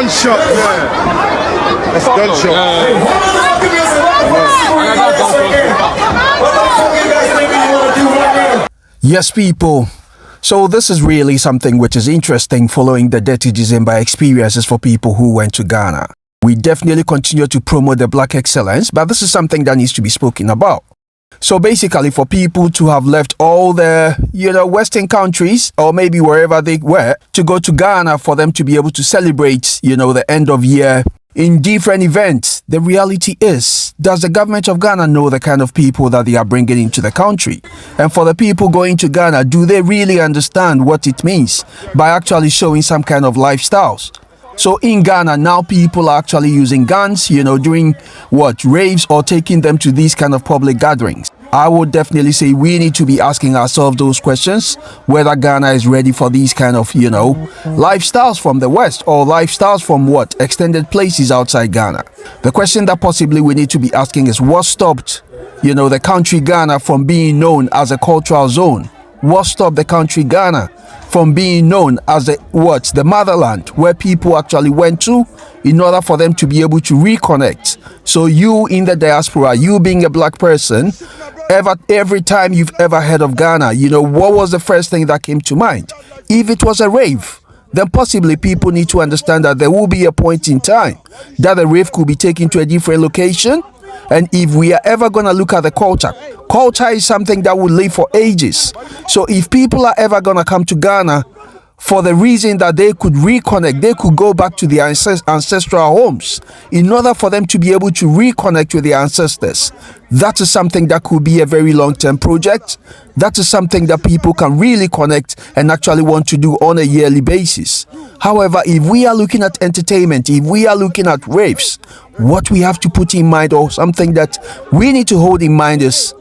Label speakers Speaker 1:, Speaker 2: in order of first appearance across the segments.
Speaker 1: gunshot. Yeah. That's gunshot.
Speaker 2: Yes, people. So this is really something which is interesting following the Detty December experiences for people who went to Ghana. We definitely continue to promote the black excellence, but this is something that needs to be spoken about. So basically for people to have left all the, Western countries or maybe wherever they were to go to Ghana for them to be able to celebrate, the end of year in different events, the reality is, does the government of Ghana know the kind of people that they are bringing into the country? And for the people going to Ghana, do they really understand what it means by actually showing some kind of lifestyles? So in Ghana, now people are actually using guns, doing raves or taking them to these kind of public gatherings. I would definitely say we need to be asking ourselves those questions, whether Ghana is ready for these kind of, lifestyles from the West or lifestyles from extended places outside Ghana. The question that possibly we need to be asking is what stopped, the country Ghana from being known as a cultural zone? What stopped the country Ghana from being known as the Motherland, where people actually went to in order for them to be able to reconnect? So you in the diaspora, you being a black person, every time you've ever heard of Ghana, what was the first thing that came to mind? If it was a rave, then possibly people need to understand that there will be a point in time that the rave could be taken to a different location. And if we are ever going to look at the culture is something that will live for ages. So if people are ever going to come to Ghana for the reason that they could reconnect, they could go back to their ancestral homes in order for them to be able to reconnect with their ancestors. That is something that could be a very long-term project. That is something that people can really connect and actually want to do on a yearly basis. However, if we are looking at entertainment, if we are looking at raves, what we have to put in mind, or something that we need to hold in mind, is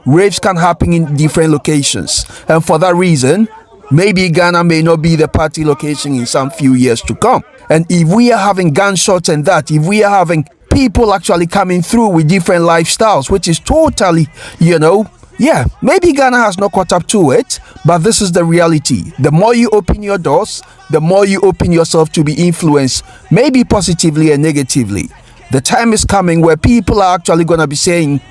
Speaker 2: raves can happen in different locations. And for that reason, maybe Ghana may not be the party location in some few years to come. And if we are having gunshots and that, if we are having people actually coming through with different lifestyles, which is totally, maybe Ghana has not caught up to it, but this is the reality. The more you open your doors, the more you open yourself to be influenced, maybe positively and negatively. The time is coming where people are actually going to be saying,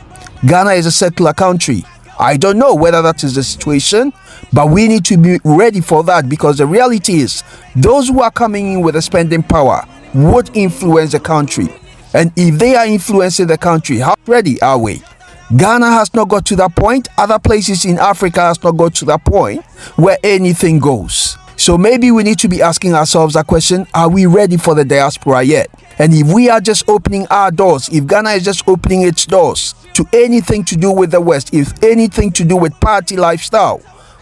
Speaker 2: Ghana is a secular country. I don't know whether that is the situation, but we need to be ready for that, because the reality is those who are coming in with the spending power would influence the country. And if they are influencing the country, how ready are we? Ghana has not got to that point. Other places in Africa has not got to that point where anything goes. So maybe we need to be asking ourselves a question, are we ready for the diaspora yet? And if we are just opening our doors, if Ghana is just opening its doors to anything to do with the West, if anything to do with party lifestyle,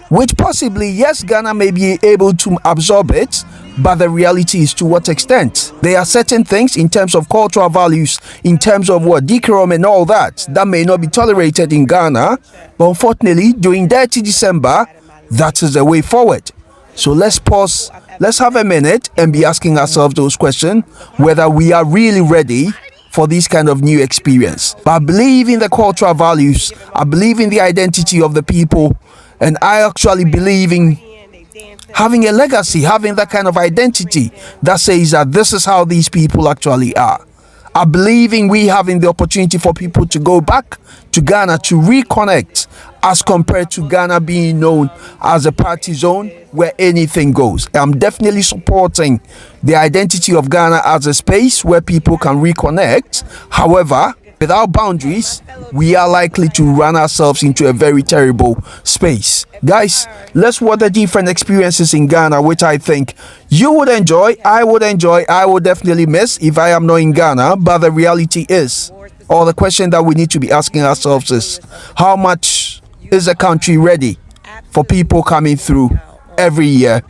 Speaker 2: which possibly, yes, Ghana may be able to absorb it, but the reality is to what extent? There are certain things in terms of cultural values, in terms of decorum and all that may not be tolerated in Ghana. But unfortunately, during Detty December, that is the way forward. So let's pause, let's have a minute and be asking ourselves those questions, whether we are really ready for this kind of new experience. But I believe in the cultural values, I believe in the identity of the people, and I actually believe in having a legacy, having that kind of identity that says that this is how these people actually are. I believe in we having the opportunity for people to go back to Ghana to reconnect, as compared to Ghana being known as a party zone where anything goes. I'm definitely supporting the identity of Ghana as a space where people can reconnect. However, without boundaries, we are likely to run ourselves into a very terrible space. Guys, let's watch the different experiences in Ghana, which I think you would enjoy, I would definitely miss if I am not in Ghana. But the reality is, or the question that we need to be asking ourselves is, how much is the country ready for people coming through every year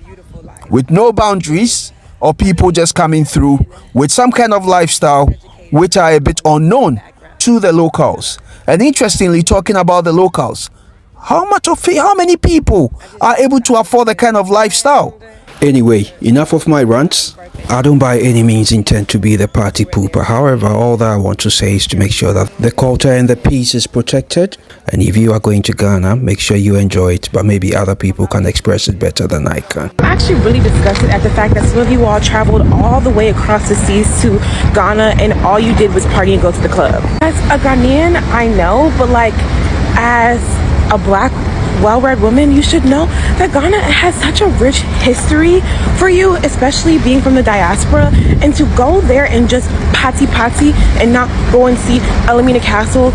Speaker 2: with no boundaries, or people just coming through with some kind of lifestyle which are a bit unknown to the locals? And interestingly, talking about the locals, how many people are able to afford the kind of lifestyle? Anyway, enough of my rants. I don't by any means intend to be the party pooper. However, all that I want to say is to make sure that the culture and the peace is protected. And if you are going to Ghana, make sure you enjoy it, but maybe other people can express it better than I can.
Speaker 3: I'm actually really disgusted at the fact that some of you all traveled all the way across the seas to Ghana and all you did was party and go to the club. As a Ghanaian, I know, but like as a black well-read woman, you should know that Ghana has such a rich history for you, especially being from the diaspora, and to go there and just party and not go and see Elamina Castle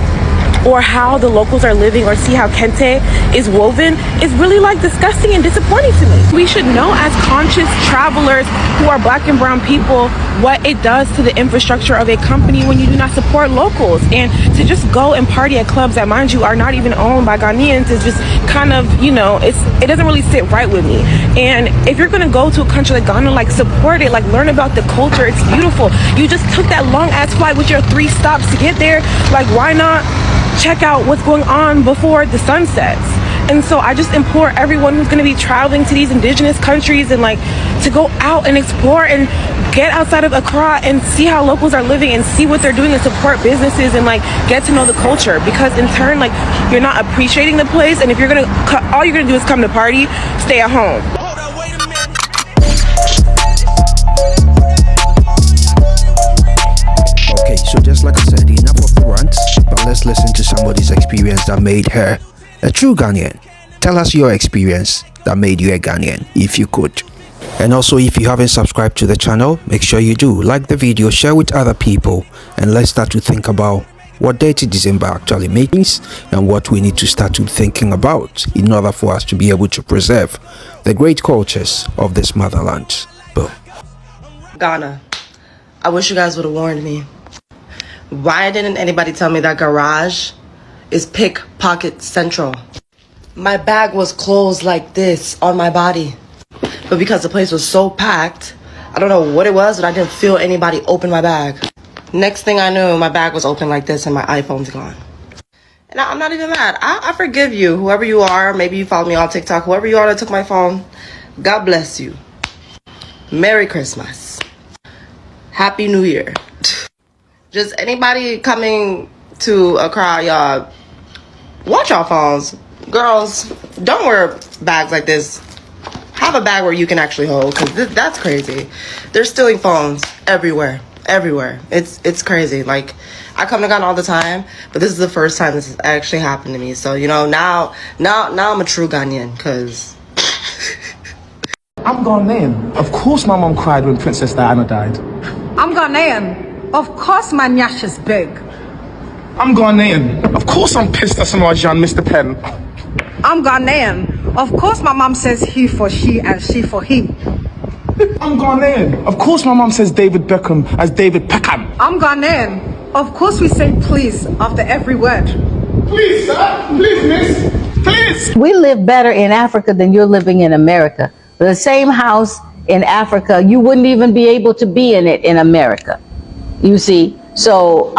Speaker 3: or how the locals are living or see how kente is woven is really like disgusting and disappointing to me. We should know as conscious travelers who are black and brown people what it does to the infrastructure of a company when you do not support locals. And to just go and party at clubs that, mind you, are not even owned by Ghanaians is just kind of, you know, it doesn't really sit right with me. And if you're gonna go to a country like Ghana, like support it, like learn about the culture. It's beautiful. You just took that long ass flight with your 3 stops to get there. Like, why not check out what's going on before the sun sets? And so I just implore everyone who's going to be traveling to these indigenous countries and like to go out and explore and get outside of Accra and see how locals are living and see what they're doing and support businesses and like get to know the culture, because in turn, like, you're not appreciating the place. And if you're gonna all you're gonna do is come to party, stay at home.
Speaker 2: Okay, so just like I said, enough of the rants, but let's listen to somebody's experience that made her a true Ghanaian. Tell us your experience that made you a Ghanaian, if you could. And also, if you haven't subscribed to the channel, make sure you do. Like the video, share with other people, and let's start to think about what Detty December actually means and what we need to start to thinking about in order for us to be able to preserve the great cultures of this motherland. Boom.
Speaker 4: Ghana, I wish you guys would have warned me. Why didn't anybody tell me that garage is pickpocket central? My bag was closed like this on my body. But because the place was so packed, I don't know what it was, but I didn't feel anybody open my bag. Next thing I knew, my bag was open like this and my iPhone's gone. And I'm not even mad. I forgive you, whoever you are. Maybe you follow me on TikTok. Whoever you are that took my phone, God bless you. Merry Christmas. Happy New Year. Just anybody coming to Accra, y'all, watch your phones. Girls, don't wear bags like this. Have a bag where you can actually hold, because that's crazy. They're stealing phones everywhere. It's crazy. Like, I come to Ghana all the time, but this is the first time this has actually happened to me. So, you know, now I'm a true Ghanaian, because
Speaker 5: I'm Ghanaian. Of course my mom cried when Princess Diana died.
Speaker 6: I'm Ghanaian. Of course my nyash is big.
Speaker 5: I'm Ghanaian. Of course I'm pissed that Samarajan missed the pen.
Speaker 6: I'm Ghanaian. Of course my mom says he for she and she for he.
Speaker 5: I'm Ghanaian. Of course my mom says David Beckham as David Peckham.
Speaker 6: I'm Ghanaian. Of course we say please after every word.
Speaker 5: Please, sir. Please, miss. Please.
Speaker 7: We live better in Africa than you're living in America. The same house in Africa, you wouldn't even be able to be in it in America. You see? So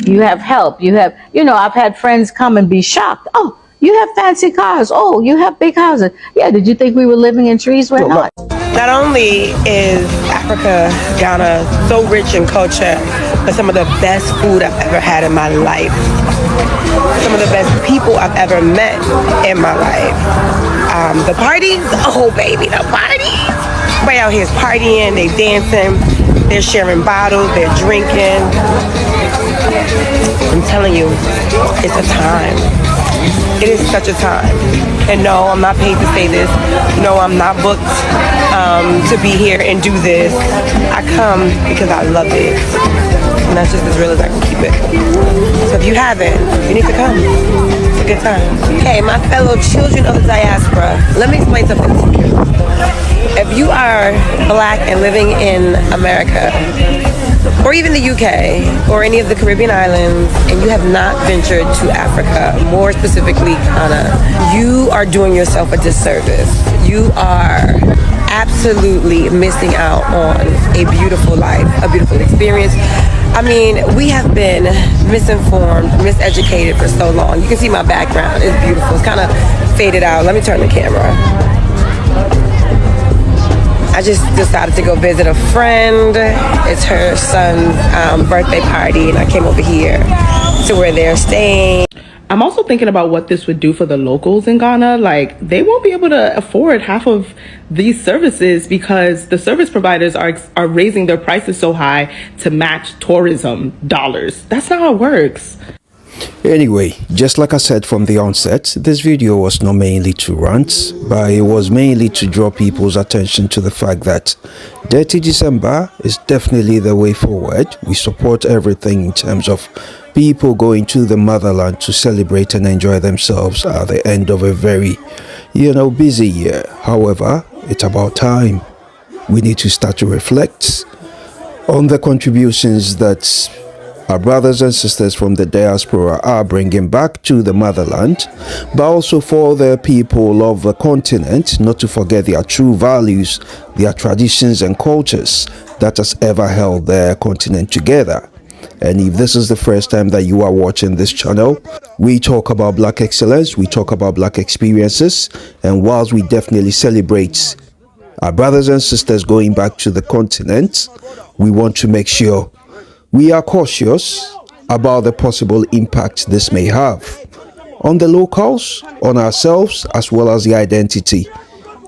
Speaker 7: you have help. You have, you know, I've had friends come and be shocked. Oh, you have fancy cars. Oh, you have big houses. Yeah, did you think we were living in trees? We're not.
Speaker 4: not only is Africa, Ghana, so rich in culture, but some of the best food I've ever had in my life. Some of the best people I've ever met in my life. The parties, oh baby, the parties. Everybody out here is partying, they dancing, they're sharing bottles, they're drinking. I'm telling you, it's a time. It is such a time. And no, I'm not paid to say this. No, I'm not booked to be here and do this. I come because I love it. And that's just as real as I can keep it. So if you haven't, you need to come. It's a good time. Hey, my fellow children of the diaspora, let me explain something to you. If you are black and living in America, or even the UK, or any of the Caribbean islands, and you have not ventured to Africa, more specifically Ghana, you are doing yourself a disservice. You are absolutely missing out on a beautiful life, a beautiful experience. I mean, we have been misinformed, miseducated for so long. You can see my background, it's beautiful. It's kind of faded out. Let me turn the camera.
Speaker 8: I just decided to go visit a friend. It's her son's birthday party, and I came over here to where they're staying.
Speaker 3: I'm also thinking about what this would do for the locals in Ghana. Like, they won't be able to afford half of these services because the service providers are raising their prices so high to match tourism dollars. That's not how it works.
Speaker 2: Anyway, just like I said from the onset, this video was not mainly to rant, but it was mainly to draw people's attention to the fact that Detty December is definitely the way forward. We support everything in terms of people going to the motherland to celebrate and enjoy themselves at the end of a very, busy year. However, it's about time. We need to start to reflect on the contributions that our brothers and sisters from the diaspora are bringing back to the motherland, but also for the people of the continent, not to forget their true values, their traditions and cultures that has ever held their continent together. And if this is the first time that you are watching this channel, we talk about Black excellence, we talk about Black experiences, and whilst we definitely celebrate our brothers and sisters going back to the continent, we want to make sure we are cautious about the possible impact this may have on the locals, on ourselves, as well as the identity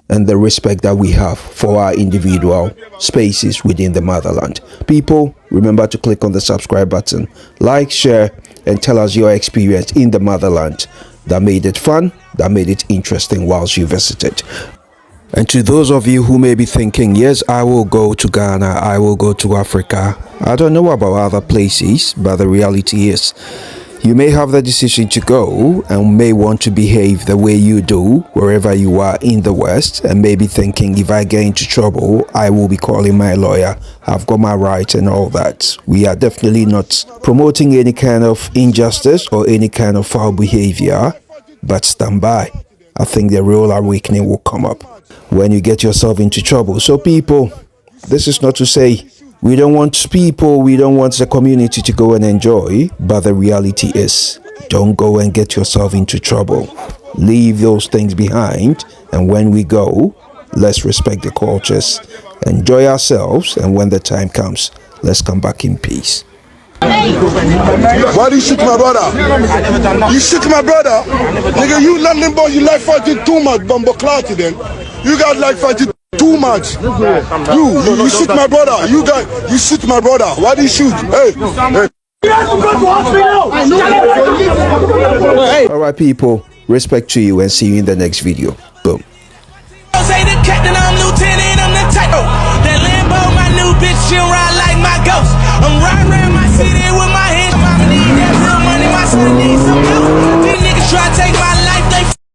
Speaker 2: and the respect that we have for our individual spaces within the motherland. People, remember to click on the subscribe button, like, share, and tell us your experience in the motherland that made it fun, that made it interesting whilst you visited. And to those of you who may be thinking, yes, I will go to Ghana, I will go to Africa. I don't know about other places, but the reality is, you may have the decision to go and may want to behave the way you do wherever you are in the West, and maybe thinking, if I get into trouble, I will be calling my lawyer. I've got my rights and all that. We are definitely not promoting any kind of injustice or any kind of foul behavior, but stand by. I think the real awakening will come up when you get yourself into trouble. So people, this is not to say we don't want the community to go and enjoy, but the reality is, don't go and get yourself into trouble. Leave those things behind, and when we go, let's respect the cultures, enjoy ourselves, and when the time comes, let's come back in peace.
Speaker 1: Why do you shoot my brother? You shoot my brother? Nigga, you London boy, you like fighting too much, Bumbo Clarty then. You guys like fighting too much. You shoot my brother. You shoot my brother. Why do you shoot? Hey.
Speaker 2: Alright people, respect to you and see you in the next video. Boom.
Speaker 9: Say the captain, I'm lieutenant, I'm the type. That Lambo, my new bitch, she'll ride like my ghost. I'm riding around my city with my hands. Mama need that real money, my son needs some help. These niggas try to take my